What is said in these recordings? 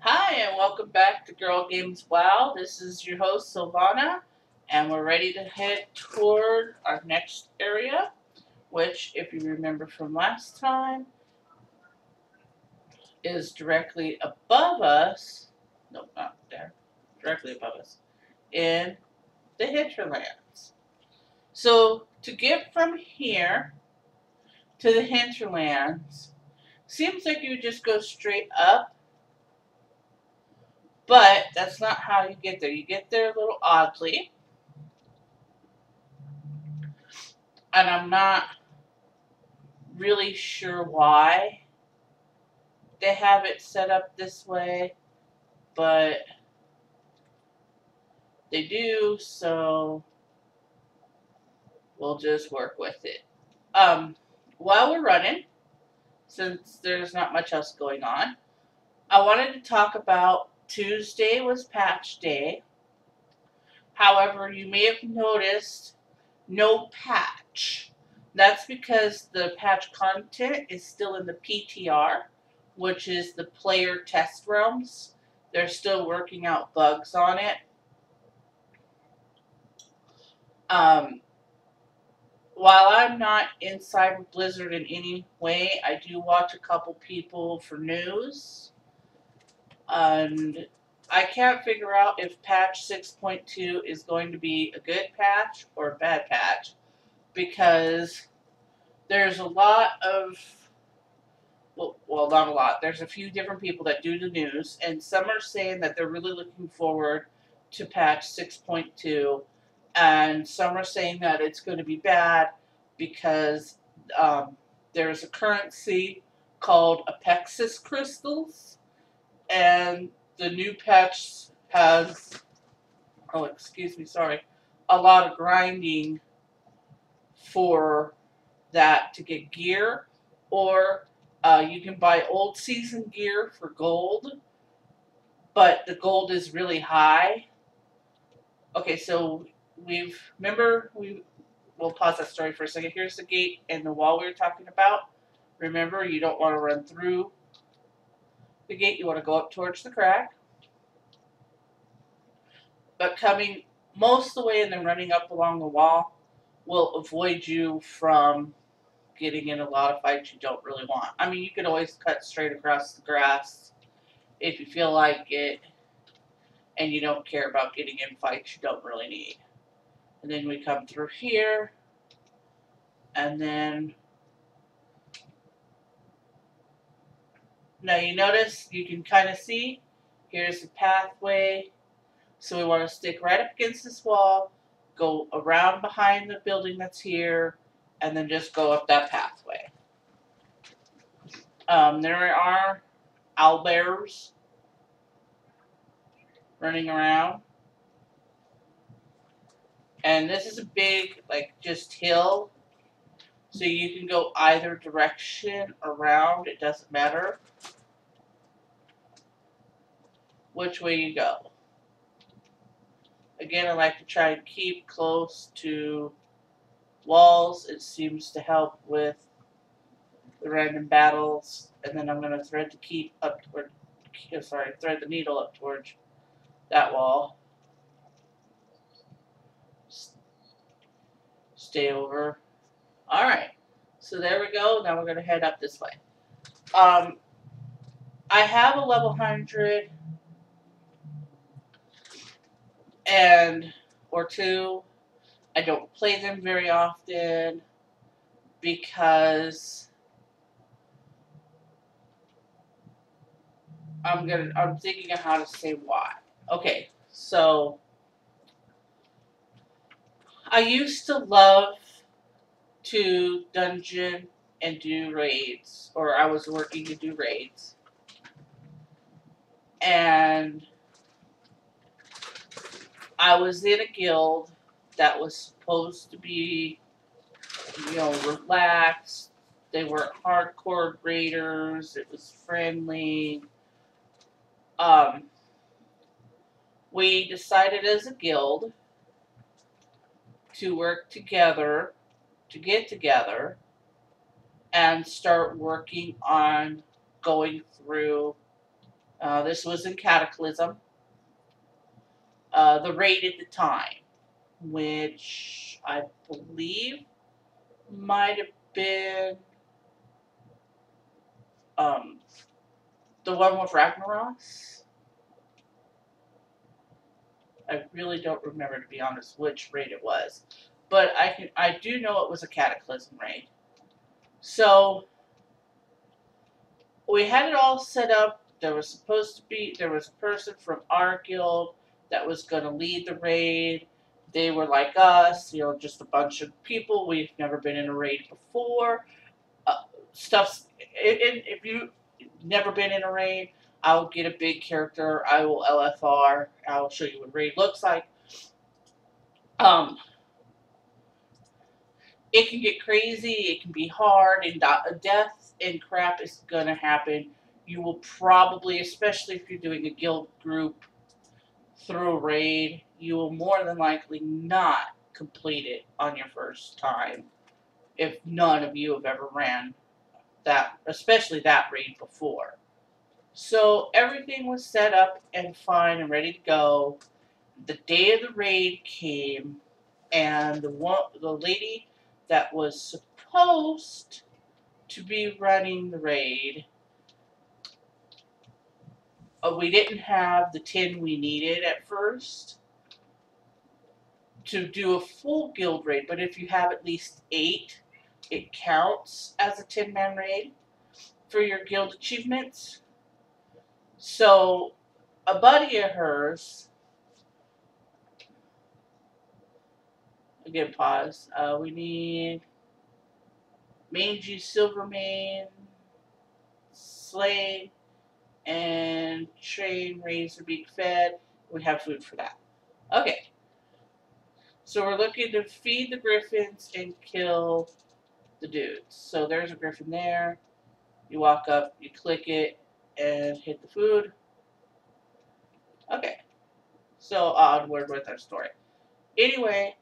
Hi, and welcome back to Girl Games WoW. This is your host, Silvana, and we're ready to head toward our next area, which, if you remember from last time, is directly above us. Nope, not there. Directly above us in the Hinterlands. So, to get from here to the Hinterlands, seems like you just go straight up, but that's not how you get there. You get there a little oddly, and I'm not really sure why they have it set up this way, but they do, so we'll just work with it. While we're running, since there's not much else going on, I wanted to talk about Tuesday was patch day. However, you may have noticed no patch. That's because the patch content is still in the PTR, which is the player test realms. They're still working out bugs on it. Um, while I'm not inside with Blizzard in any way, I do watch a couple people for news. And I can't figure out if patch 6.2 is going to be a good patch or a bad patch, because there's a lot of, well, not a lot. There's a few different people that do the news, and some are saying that they're really looking forward to patch 6.2, and some are saying that it's going to be bad because there's a currency called Apexis crystals, and the new patch has, oh, excuse me, sorry, a lot of grinding for that to get gear, or you can buy old season gear for gold, but the gold is really high. Okay, so we'll pause that story for a second. Here's the gate and the wall we were talking about. Remember, you don't want to run through the gate, you want to go up towards the crack. But coming most of the way and then running up along the wall will avoid you from getting in a lot of fights you don't really want. I mean, you can always cut straight across the grass if you feel like it and you don't care about getting in fights you don't really need. And then we come through here, and then now you notice you can kind of see here's the pathway. So we want to stick right up against this wall, go around behind the building that's here, and then just go up that pathway. There are owlbears running around. And this is a big, like, just hill. So you can go either direction around. It doesn't matter which way you go. Again, I like to try and keep close to walls. It seems to help with the random battles. And then I'm going to thread thread the needle up towards that wall. Stay over. Alright, so there we go. Now we're going to head up this way. I have a level 100 or two. I don't play them very often because I'm thinking of how to say why. Okay, so I used to love to dungeon and do raids, or I was working to do raids. And I was in a guild that was supposed to be, relaxed. They weren't hardcore raiders. It was friendly. We decided as a guild to work together, to get together, and start working on going through This was in Cataclysm, the raid at the time, which I believe might have been um, the one with Ragnaros. I really don't remember, to be honest, which raid it was, but I do know it was a Cataclysm raid. So we had it all set up. There was a person from our guild that was going to lead the raid. They were like us, just a bunch of people. We've never been in a raid before. Stuff's if you never been in a raid, I'll get a big character. I will LFR. I'll show you what raid looks like. Um, it can get crazy. It can be hard, and death and crap is gonna happen. You will probably, especially if you're doing a guild group through a raid, you will more than likely not complete it on your first time if none of you have ever ran that, especially that raid before. So everything was set up and fine and ready to go. The day of the raid came, and the lady that was supposed to be running the raid, we didn't have the 10 we needed at first to do a full guild raid, but if you have at least 8, it counts as a 10-man raid for your guild achievements. So a buddy of hers, again pause, we need Mangy Silvermane, Slay, and Train Razorbeak fed. We have food for that. Okay. So we're looking to feed the griffins and kill the dudes. So there's a griffin there. You walk up, you click it, and hit the food. Okay. So onward with our story. Anyway,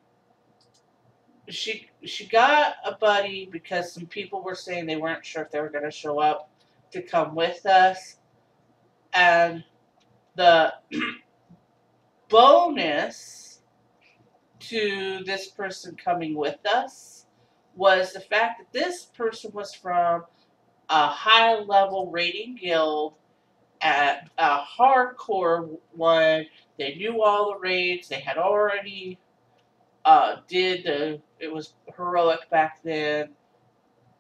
she got a buddy because some people were saying they weren't sure if they were going to show up to come with us. And the bonus to this person coming with us was the fact that this person was from a high level raiding guild at a hardcore one. They knew all the raids. They had already it was heroic back then.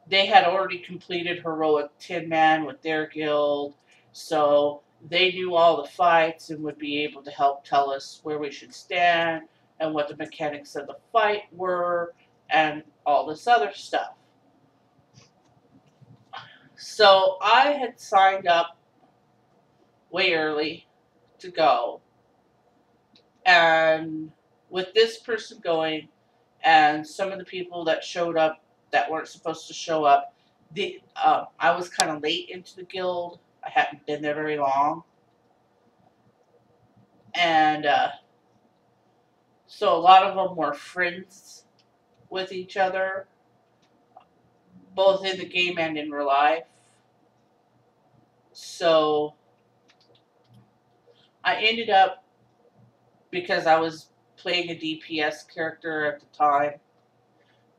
They had already completed heroic 10-man with their guild, so they knew all the fights and would be able to help tell us where we should stand and what the mechanics of the fight were and all this other stuff. So I had signed up way early to go, and with this person going and some of the people that showed up that weren't supposed to show up, I was kind of late into the guild. I hadn't been there very long, and so a lot of them were friends with each other, both in the game and in real life. So I ended up, because I was playing a DPS character at the time,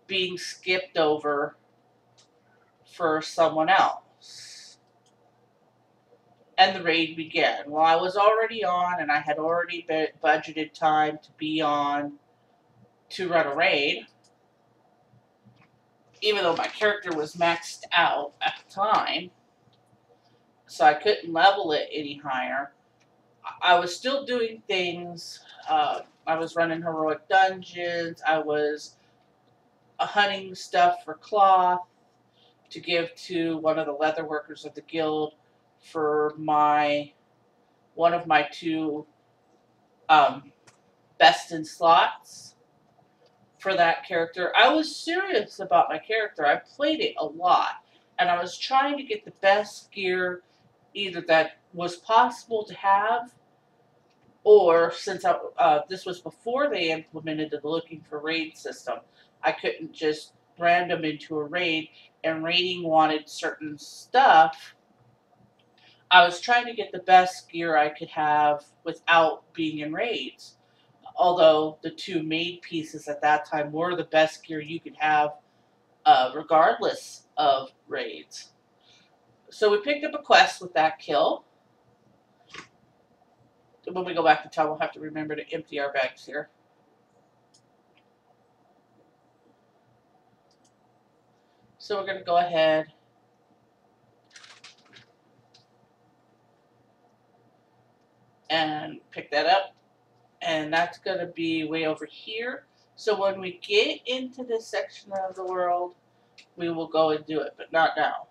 being skipped over for someone else. And the raid began. Well, I was already on, and I had already budgeted time to be on to run a raid, even though my character was maxed out at the time, so I couldn't level it any higher. I was still doing things. I was running heroic dungeons. I was hunting stuff for cloth to give to one of the leather workers of the guild for one of my 2 best in slots for that character. I was serious about my character. I played it a lot, and I was trying to get the best gear either that was possible to have, or since this was before they implemented the looking for raid system, I couldn't just random into a raid, and raiding wanted certain stuff. I was trying to get the best gear I could have without being in raids. Although the two main pieces at that time were the best gear you could have, regardless of raids. So we picked up a quest with that kill. When we go back to town, we'll have to remember to empty our bags here. So we're going to go ahead and pick that up. And that's going to be way over here. So when we get into this section of the world, we will go and do it, but not now.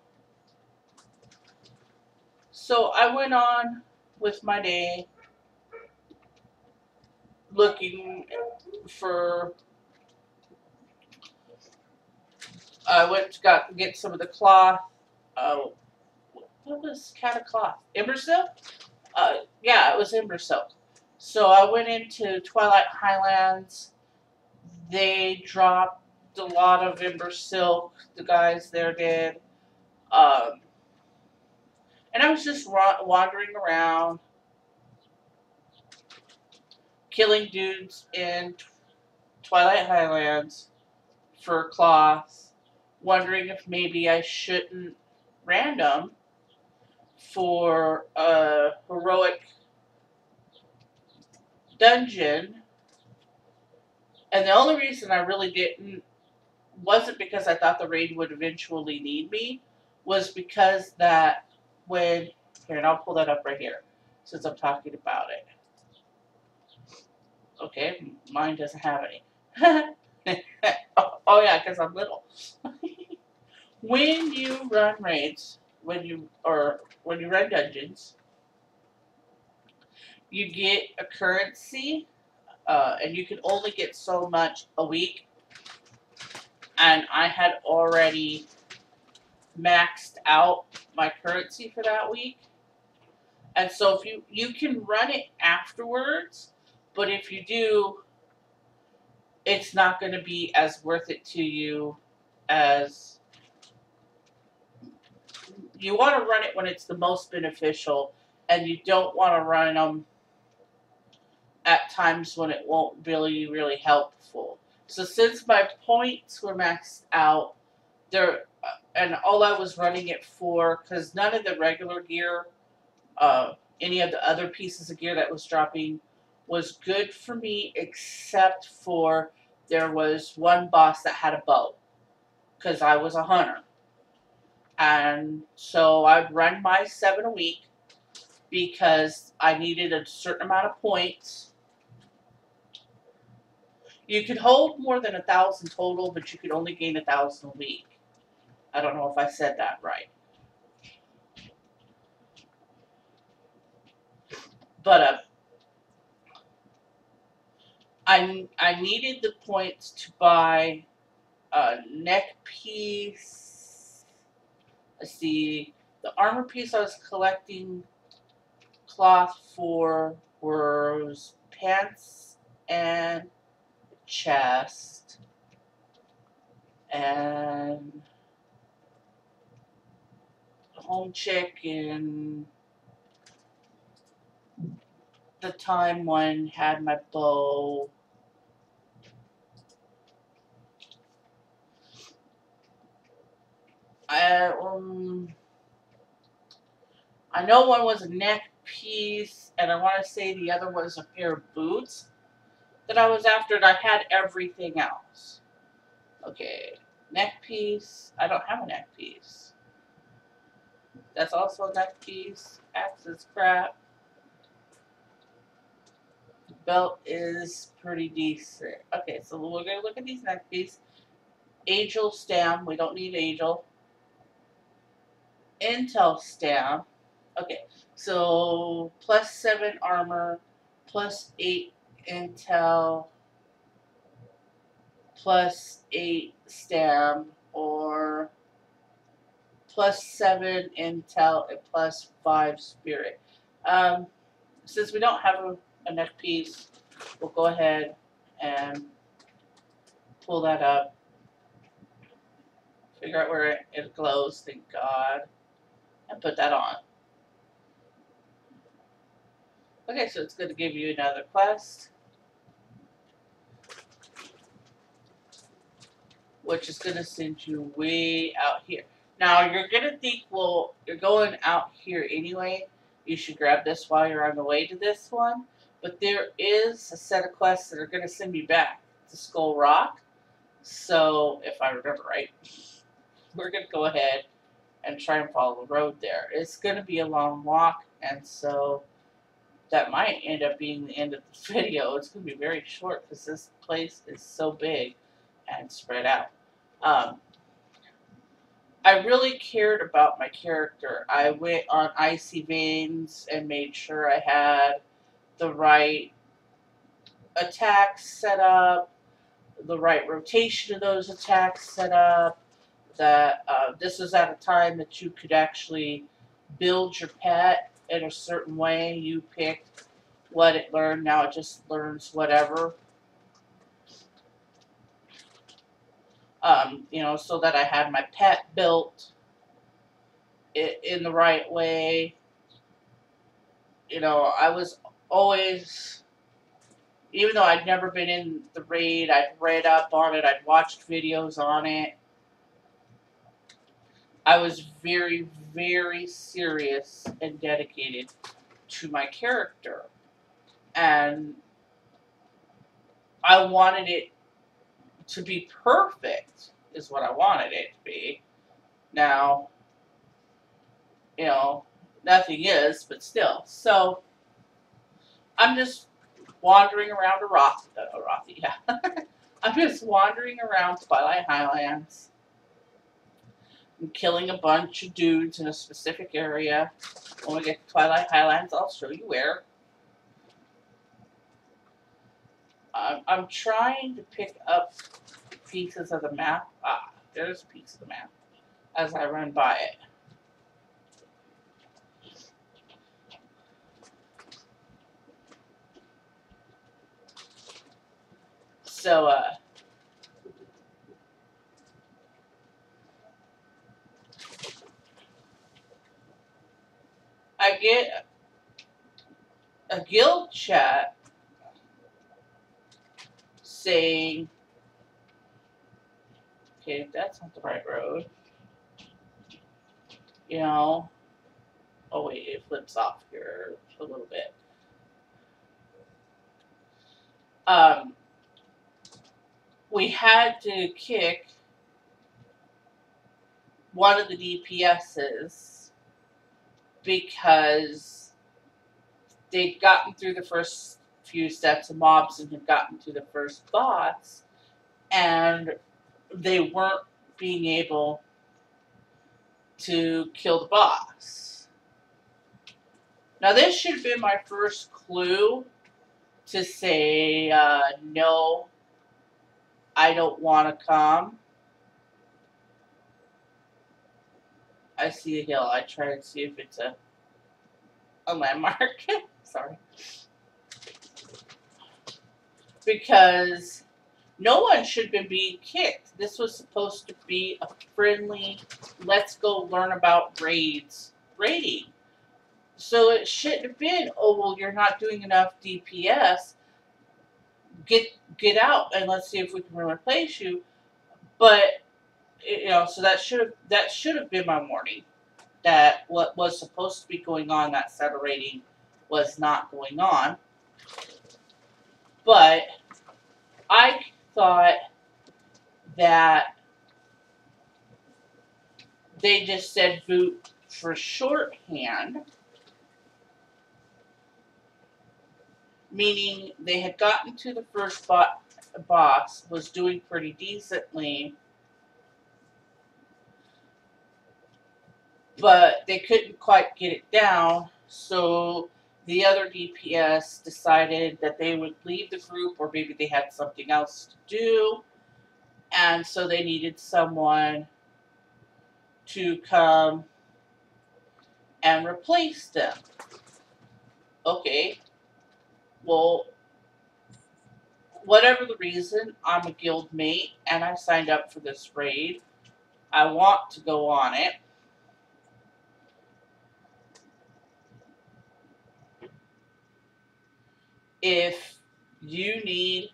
So I went on with my day looking for. I went to get some of the cloth. What was kind of cloth? Ember silk? Yeah, it was ember silk. So I went into Twilight Highlands. They dropped a lot of ember silk. The guys there did. Um, and I was just wandering around, killing dudes in Twilight Highlands for cloth, wondering if maybe I shouldn't random for a heroic dungeon. And the only reason I really didn't wasn't because I thought the raid would eventually need me, was because that when, here, and I'll pull that up right here since I'm talking about it. Okay, mine doesn't have any. Oh yeah, because I'm little. When you run raids, when you run dungeons, you get a currency, and you can only get so much a week. And I had already maxed out my currency for that week. And so if you can run it afterwards, but if you do, it's not going to be as worth it to you as you want to run it when it's the most beneficial, and you don't want to run them at times when it won't really helpful. So since my points were maxed out, there and all I was running it for, because none of the regular gear, any of the other pieces of gear that was dropping was good for me, except for there was one boss that had a bow, because I was a hunter. And so I'd run my 7 a week because I needed a certain amount of points. You could hold more than 1,000 total, but you could only gain 1,000 a week. I don't know if I said that right. But I needed the points to buy a neck piece. Let's see, the armor piece I was collecting cloth for was pants and chest, and home chick in the time one had my bow. I know one was a neck piece, and I want to say the other was a pair of boots that I was after, and I had everything else. Okay, neck piece. I don't have a neck piece. That's also a neck piece. Axe is crap. Belt is pretty decent. Okay, so we're going to look at these neck pieces. Angel stam. We don't need angel. Intel stam. Okay, so +7 armor, +8 intel, +8 stam, or +7 intel and +5 spirit. Since we don't have a neck piece, we'll go ahead and pull that up. Figure out where it glows, thank God, and put that on. Okay, so it's going to give you another quest, which is going to send you way out here. Now, you're going to think, well, you're going out here anyway. You should grab this while you're on the way to this one. But there is a set of quests that are going to send me back to Skull Rock. So, if I remember right, we're going to go ahead and try and follow the road there. It's going to be a long walk, and so that might end up being the end of the video. It's going to be very short because this place is so big and spread out. I really cared about my character. I went on Icy Veins and made sure I had the right attacks set up, the right rotation of those attacks set up, that this is at a time that you could actually build your pet in a certain way. You picked what it learned. Now it just learns whatever. So that I had my pet built in the right way. I was always, even though I'd never been in the raid, I'd read up on it, I'd watched videos on it. I was very, very serious and dedicated to my character. And I wanted it to be perfect, is what I wanted it to be. Now, nothing is, but still. So, I'm just wandering around Arathi, yeah. I'm just wandering around Twilight Highlands and killing a bunch of dudes in a specific area. When we get to Twilight Highlands, I'll show you where. I'm trying to pick up pieces of the map. Ah, there's a piece of the map as I run by it. So, I get a guild chat saying, okay, that's not the right road. Oh wait, it flips off here a little bit. We had to kick one of the DPSs because they'd gotten through the first few steps of mobs and had gotten to the first boss, and they weren't being able to kill the boss. Now, this should have been my first clue to say, no, I don't want to come. I see a hill. I try and see if it's a landmark. Sorry. Because no one should have been being kicked. This was supposed to be a friendly, let's go learn about raiding. So it shouldn't have been, oh, well, you're not doing enough DPS. Get out and let's see if we can replace you. But so that should have been my warning. That what was supposed to be going on, that set of raiding, was not going on. But I thought that they just said boot for shorthand, meaning they had gotten to the first boss, was doing pretty decently, but they couldn't quite get it down, so the other DPS decided that they would leave the group, or maybe they had something else to do, and so they needed someone to come and replace them. Okay, well, whatever the reason, I'm a guild mate, and I signed up for this raid. I want to go on it. if you need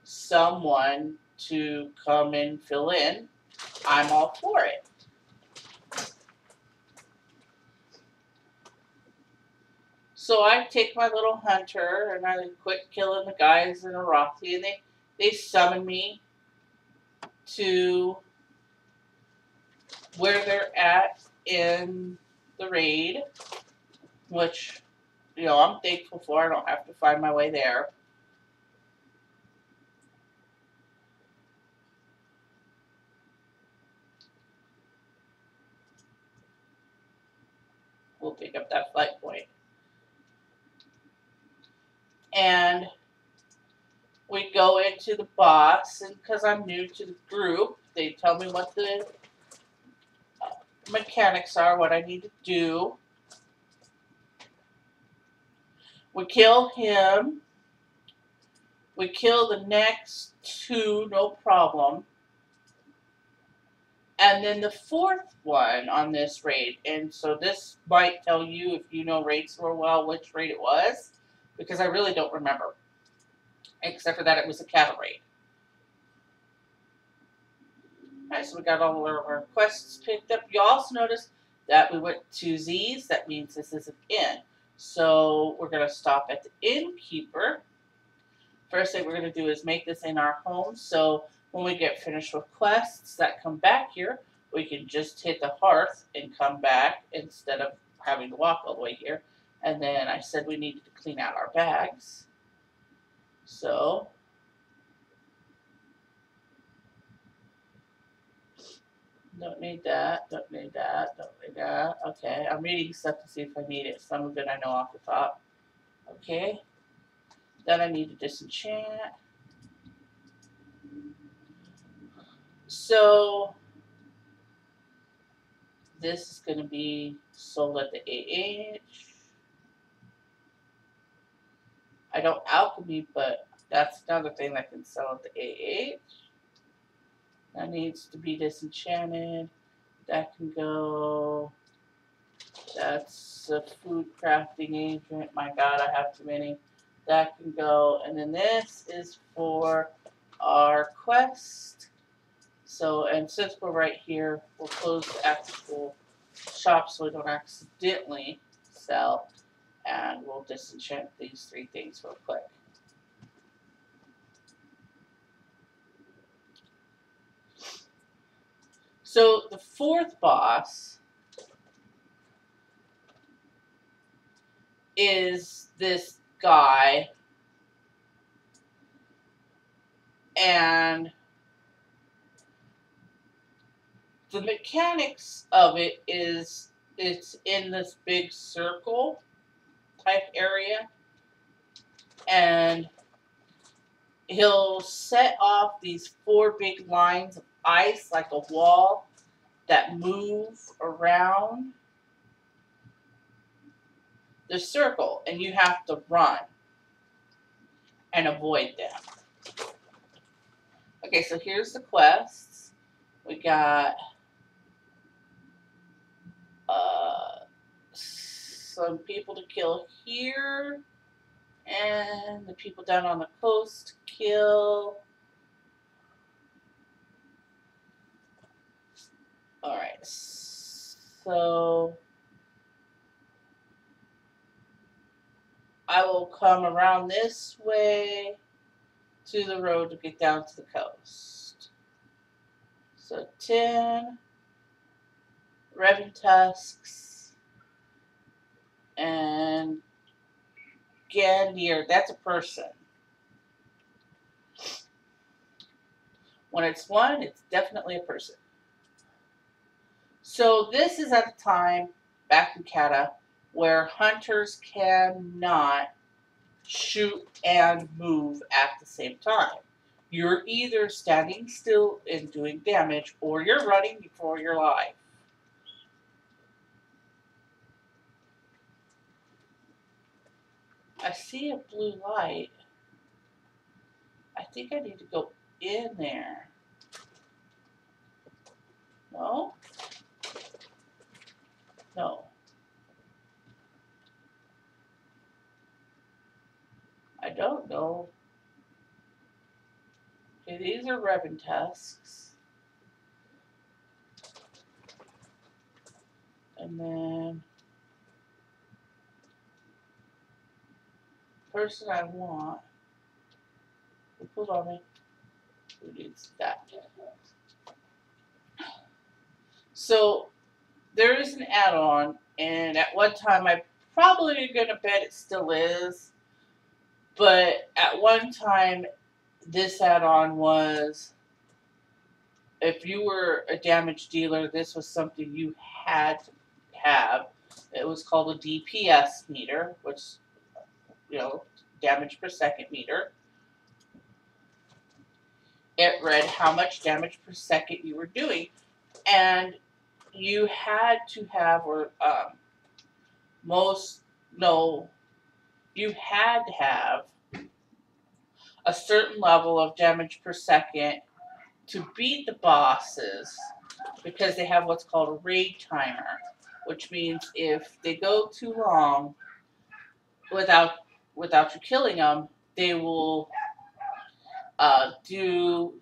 someone to come and fill in, I'm all for it. So I take my little hunter and I quit killing the guys in Arathi, and they summon me to where they're at in the raid, which, I'm thankful for. I don't have to find my way there. We'll pick up that flight point. And we go into the boss, and because I'm new to the group, they tell me what the mechanics are, what I need to do. We kill him. We kill the next two, no problem. And then the fourth one on this raid, and so this might tell you, if you know raids real well, which raid it was, because I really don't remember. Except for that it was a cattle raid. Alright, so we got all of our quests picked up. You also notice that we went to Z's. That means this is an inn. So we're going to stop at the innkeeper. First thing we're going to do is make this in our home. So when we get finished with quests that come back here, we can just hit the hearth and come back instead of having to walk all the way here. And then I said we needed to clean out our bags. So don't need that, don't need that, don't need that. Okay, I'm reading stuff to see if I need it. Some of it I know off the top. Okay. Then I need to disenchant. So this is going to be sold at the AH. I don't alchemy, but that's another thing that can sell at the AH. That needs to be disenchanted. That can go. That's a food crafting agent. My God, I have too many. That can go. And then this is for our quest. So, and since we're right here, we'll close the actual shop so we don't accidentally sell. And we'll disenchant these three things real quick. So the fourth boss is this guy, and the mechanics of it is it's in this big circle type area, and he'll set off these four big lines of ice like a wall that move around the circle, and you have to run and avoid them. Okay, so here's the quests. We got some people to kill here, and the people down on the coast to kill. Alright, so I will come around this way to the road to get down to the coast. So 10 Revan tusks and Gandir. That's a person. When it's one, it's definitely a person. So this is at a time back in Kata where hunters cannot shoot and move at the same time. You're either standing still and doing damage, or you're running for your life. I see a blue light. I think I need to go in there. No? No. don't know. Okay, these are Revan tasks. And then person I want. Hold on me. Who needs that? So there is an add-on, and at one time I probably gonna bet it still is, but at one time this add-on was, if you were a damage dealer, this was something you had to have. It was called a DPS meter, which, you know, damage per second meter. It read how much damage per second you were doing, and you had to have, or most, no, you had to have a certain level of damage per second to beat the bosses, because they have what's called a raid timer, which means if they go too long without you killing them, they will do,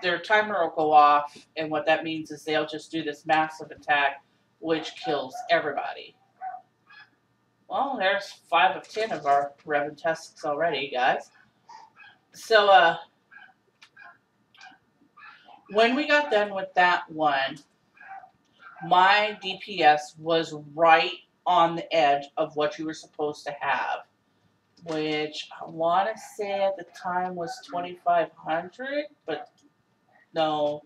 their timer will go off, and what that means is they'll just do this massive attack which kills everybody. Well, there's 5 of 10 of our Revan tests already, guys. So when we got done with that one, my DPS was right on the edge of what you were supposed to have, which I want to say at the time was 2,500, but no,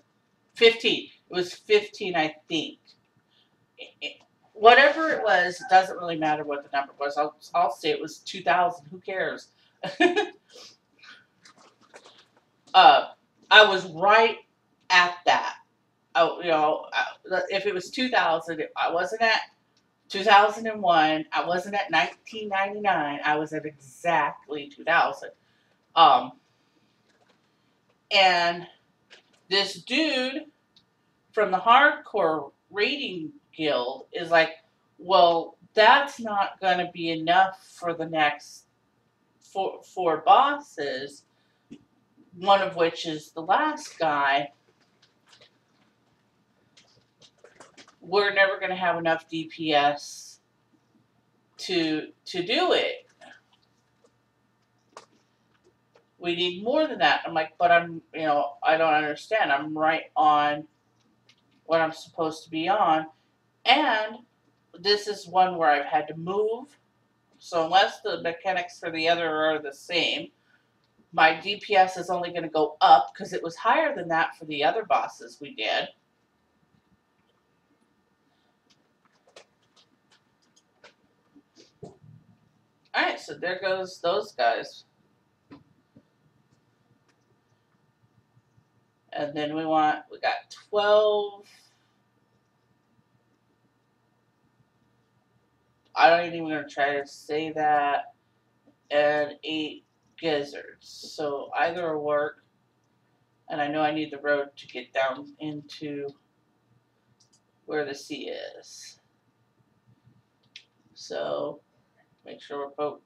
15. It was 15, I think. Whatever it was, it doesn't really matter what the number was. I'll say it was 2,000. Who cares? I was right at that. If it was 2000, I wasn't at 2001. I wasn't at 1999. I was at exactly 2000. And this dude from the hardcore raiding guild is like, well, that's not going to be enough for the next four bosses, one of which is the last guy. We're never going to have enough DPS to do it. We need more than that. I'm like, but I don't understand. I'm right on what I'm supposed to be on. And this is one where I've had to move. So unless the mechanics for the other are the same, my DPS is only going to go up because it was higher than that for the other bosses we did. Alright, so there goes those guys. And then we got 12. I don't even going to try to say that. And 8 gizzards. So either will work. And I know I need the road to get down into where the sea is. So make sure we're both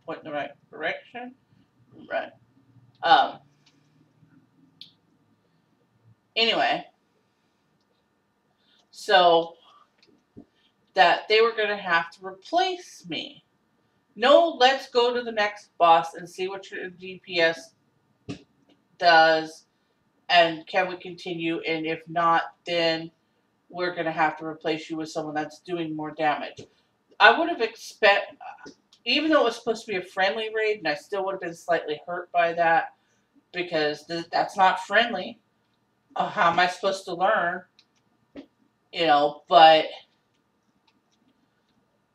pointing the right direction. Right. Anyway, so that they were going to have to replace me. No, let's go to the next boss and see what your DPS does, and can we continue, and if not, then we're going to have to replace you with someone that's doing more damage. I would have expected, even though it was supposed to be a friendly raid, and I still would have been slightly hurt by that, because that's not friendly. How am I supposed to learn? But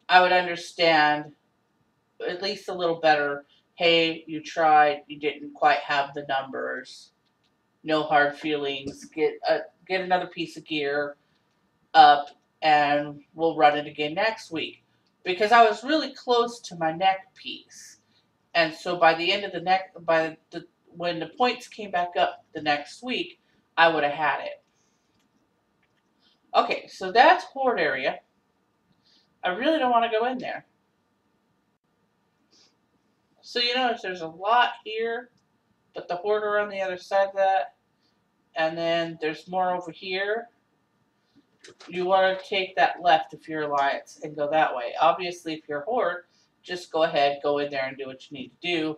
I would understand at least a little better. Hey, you tried, you didn't quite have the numbers. No hard feelings. Get another piece of gear up, and we'll run it again next week. Because I was really close to my neck piece, and so by the end of the neck, when the points came back up the next week, I would have had it. Okay, so that's Horde area. I really don't want to go in there. So you notice there's a lot here, but the hoarder on the other side of that, and then there's more over here. You want to take that left if you're Alliance and go that way. Obviously, if you're Horde, just go ahead, go in there and do what you need to do.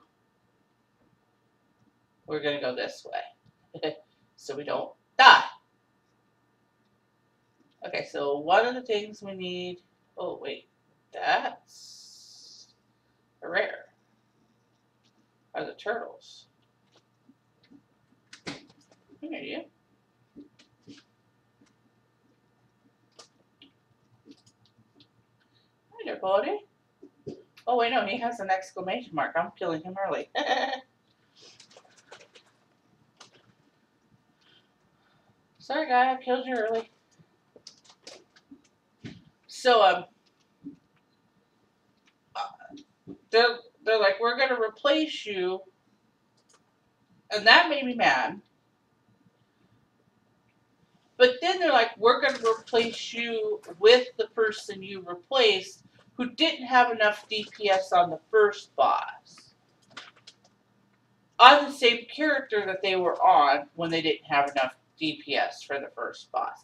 We're going to go this way so we don't die. Okay, so one of the things we need... Oh, wait. That's a rare. Are the turtles. Here you. Hi there, buddy. Oh, wait, no, he has an exclamation mark. I'm killing him early. Sorry, guy, I killed you early. So, they're like, we're going to replace you. And that made me mad. But then they're like, we're going to replace you with the person you replaced who didn't have enough DPS on the first boss. On the same character that they were on when they didn't have enough DPS for the first boss.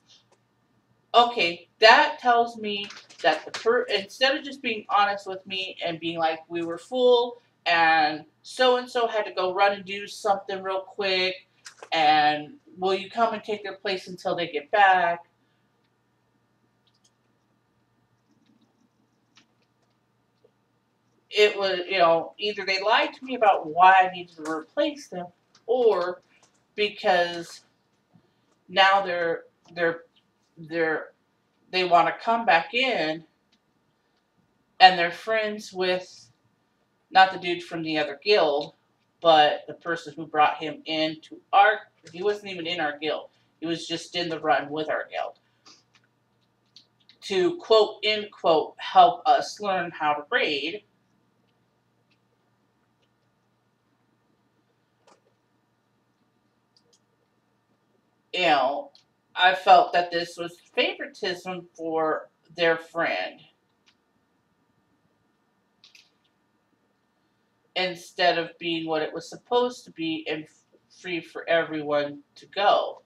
Okay, that tells me that instead of just being honest with me and being like, we were full and so had to go run and do something real quick, and will you come and take their place until they get back? It was, either they lied to me about why I needed to replace them, or because now they want to come back in and they're friends with not the dude from the other guild, but the person who brought him into he wasn't even in our guild. He was just in the run with our guild to quote unquote help us learn how to raid. I felt that this was favoritism for their friend instead of being what it was supposed to be and free for everyone to go.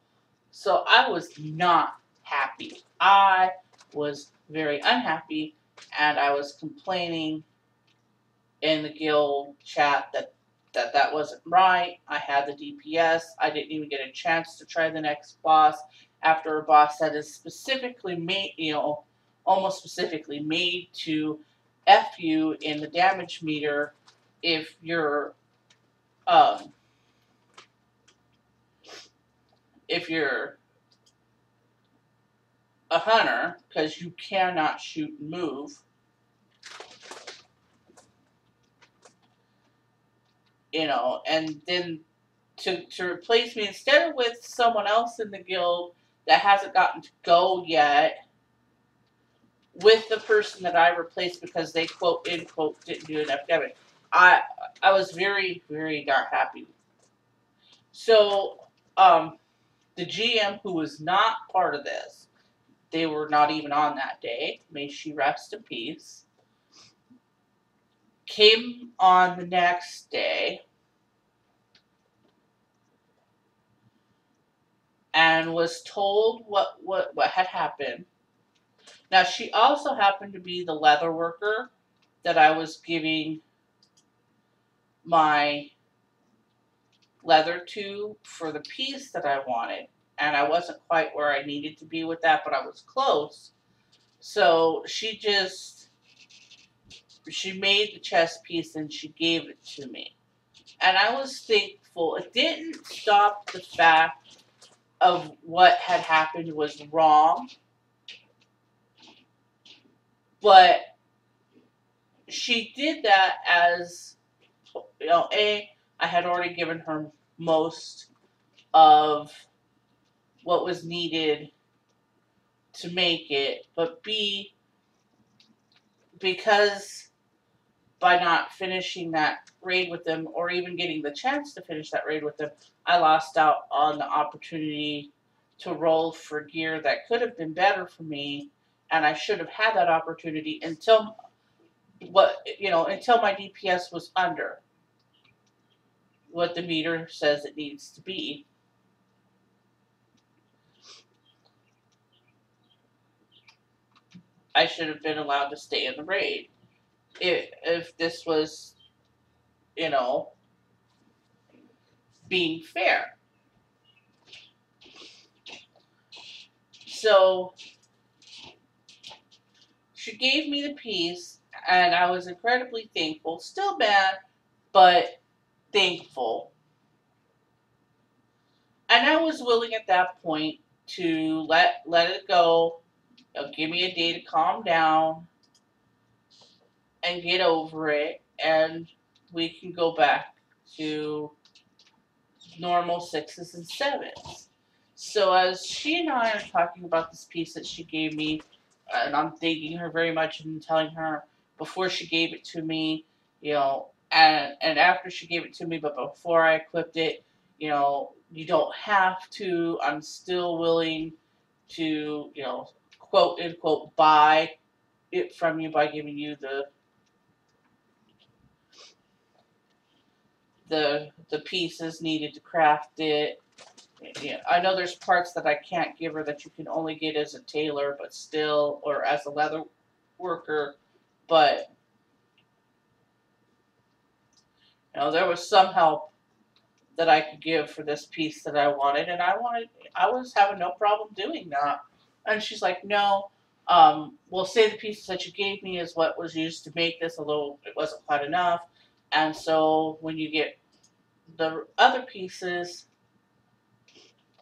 So I was not happy. I was very unhappy, and I was complaining in the guild chat that wasn't right. I had the DPS. I didn't even get a chance to try the next boss after a boss that is specifically made, almost specifically made to F you in the damage meter if you're if you're a hunter, because you cannot shoot and move. And then to replace me instead of with someone else in the guild that hasn't gotten to go yet, with the person that I replaced because they quote unquote didn't do enough damage. I was very, very not happy. So the GM, who was not part of this, they were not even on that day, may she rest in peace, came on the next day and was told what had happened. Now, she also happened to be the leather worker that I was giving my leather to for the piece that I wanted. And I wasn't quite where I needed to be with that, but I was close. So she made the chest piece and she gave it to me. And I was thankful. It didn't stop the fact of what had happened was wrong. But she did that as, I had already given her most of what was needed to make it, but B, because by not finishing that raid with them, or even getting the chance to finish that raid with them, I lost out on the opportunity to roll for gear that could have been better for me, and I should have had that opportunity until my DPS was under. what the meter says it needs to be. I should have been allowed to stay in the raid. If this was, you know, being fair. So she gave me the piece, and I was incredibly thankful. Still mad, but thankful. And I was willing at that point to let it go. Give me a day to calm down and get over it, and we can go back to normal sixes and sevens. So as she and I are talking about this piece that she gave me, and I'm thanking her very much and telling her before she gave it to me, and after she gave it to me, but before I equipped it, you don't have to. I'm still willing to, quote unquote, buy it from you by giving you the pieces needed to craft it. Yeah, I know there's parts that I can't give her that you can only get as a tailor, but still, or as a leather worker. But there was some help that I could give for this piece that I wanted, and I was having no problem doing that. And she's like, no, we'll say the pieces that you gave me is what was used to make this. Although it wasn't quite enough, and so when you get the other pieces,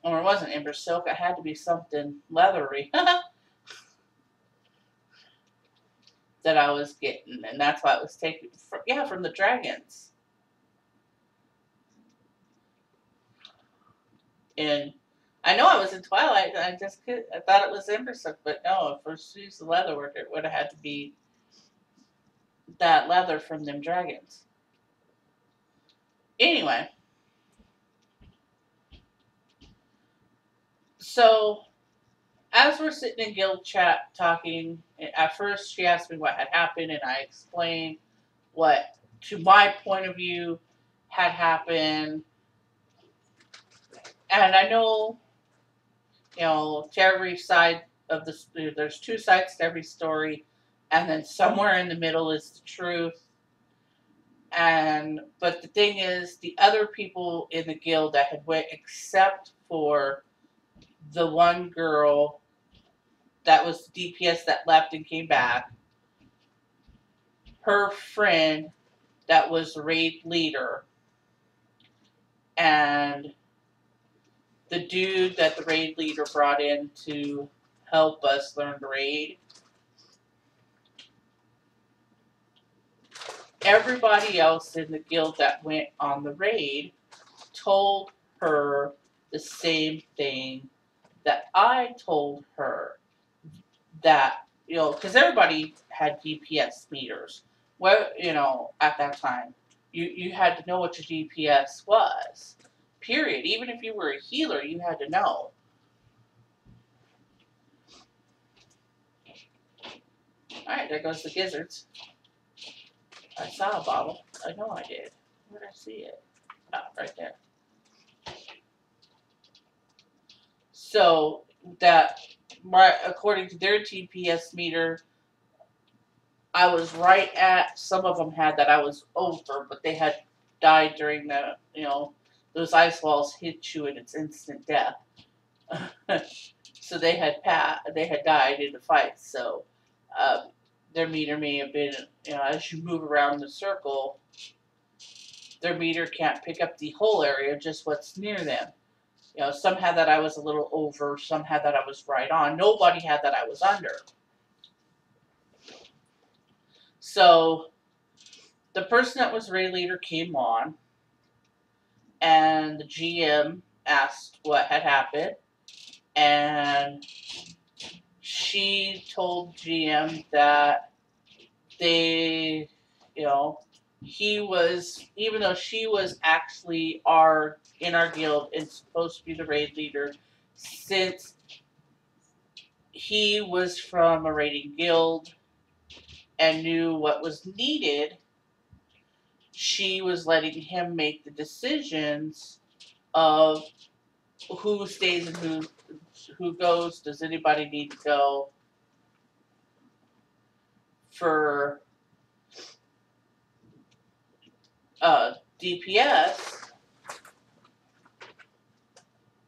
or it wasn't Ember Silk, it had to be something leathery that I was getting, and that's why it was taken from the dragons. And I know I was in Twilight, and I thought it was Ember Silk, but no, if she used the leather work, it would have had to be that leather from them dragons. Anyway, so as we're sitting in guild chat talking, at first she asked me what had happened, and I explained what, to my point of view, had happened. And I know, to every side of there's two sides to every story, and then somewhere in the middle is the truth. But the thing is, the other people in the guild that had went, except for the one girl that was DPS that left and came back, her friend that was the raid leader, and the dude that the raid leader brought in to help us learn to raid. Everybody else in the guild that went on the raid told her the same thing that I told her. That, because everybody had DPS meters. Well, at that time, you had to know what your DPS was. Period. Even if you were a healer, you had to know. Alright, there goes the gizzards. I saw a bottle. I know I did. Where did I see it? Ah, right there. So, according to their DPS meter, I was right at, some of them had that I was over, but they had died during those ice walls hit you and it's instant death. So they had died in the fight. So their meter may have been, as you move around the circle, their meter can't pick up the whole area, just what's near them. Some had that I was a little over, some had that I was right on. Nobody had that I was under. So the person that was raid leader came on, and the GM asked what had happened, and she told GM that they, he was, even though she was actually in our guild and supposed to be the raid leader, since he was from a raiding guild and knew what was needed, she was letting him make the decisions of who stays and who goes. Does anybody need to go for DPS?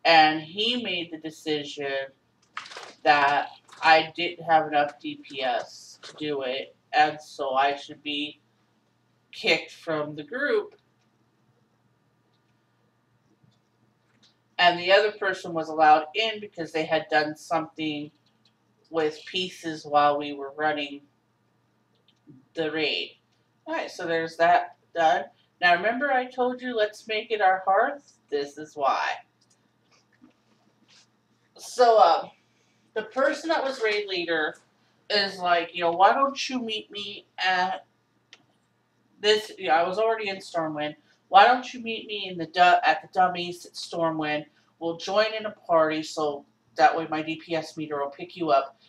And he made the decision that I didn't have enough DPS to do it, and so I should be kicked from the group. And the other person was allowed in because they had done something with pieces while we were running the raid. Alright, so there's that done. Now remember I told you let's make it our hearth? This is why. So, the person that was raid leader is like, why don't you meet me at this? I was already in Stormwind. Why don't you meet me in at the dummies at Stormwind? We'll join in a party so that way my DPS meter will pick you up.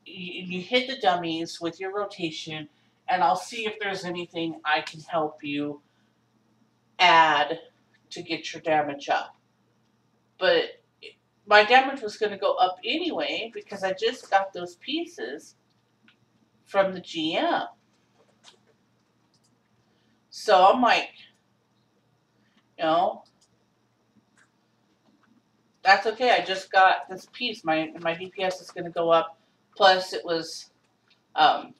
You hit the dummies with your rotation, and I'll see if there's anything I can help you add to get your damage up. But my damage was going to go up anyway because I just got those pieces from the GM. So I'm like, that's okay. I just got this piece. My DPS is going to go up. Plus, it was the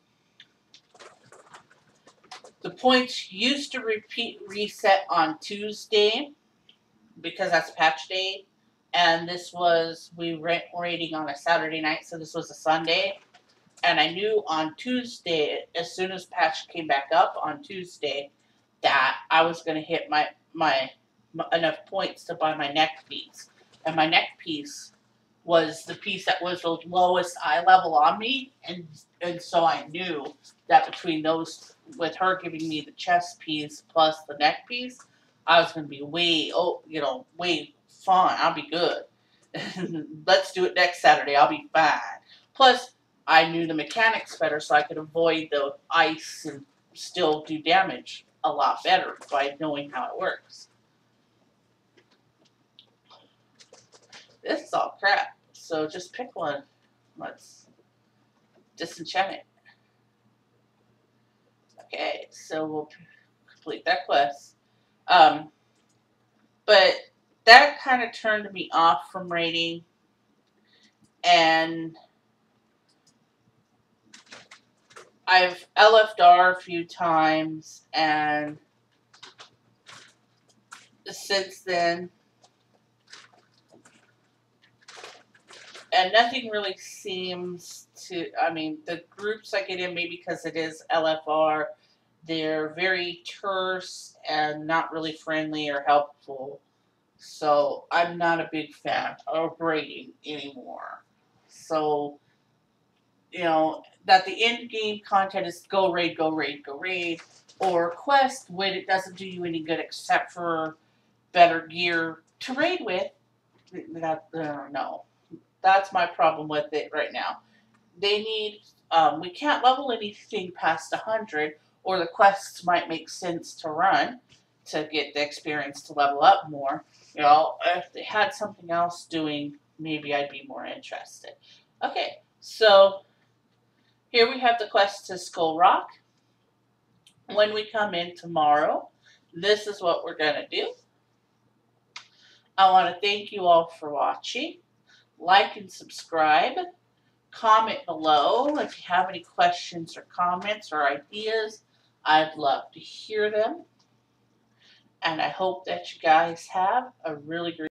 points used to reset on Tuesday because that's patch day, and this was raiding on a Saturday night, so this was a Sunday. And I knew on Tuesday, as soon as patch came back up on Tuesday, that I was going to hit my enough points to buy my neck piece. And my neck piece was the piece that was the lowest eye level on me, and so I knew that between those, with her giving me the chest piece plus the neck piece, I was going to be way fun. I'll be good. Let's do it next Saturday. I'll be fine. Plus, I knew the mechanics better, so I could avoid the ice and still do damage a lot better by knowing how it works. This is all crap, so just pick one. Let's disenchant it. Okay, so we'll complete that quest. But that kind of turned me off from raiding, and I've LF'd a few times, and since then, and nothing really seems to, the groups I get in, maybe because it is LFR, they're very terse and not really friendly or helpful. So I'm not a big fan of raiding anymore. So, that the end game content is go raid, go raid, go raid, or quest when it doesn't do you any good except for better gear to raid with. No. That's my problem with it right now. They need, we can't level anything past 100, or the quests might make sense to run to get the experience to level up more. If they had something else doing, maybe I'd be more interested. Okay, so here we have the quest to Skull Rock. When we come in tomorrow, this is what we're going to do. I want to thank you all for watching. Like and subscribe. Comment below if you have any questions or comments or ideas. I'd love to hear them. And I hope that you guys have a really great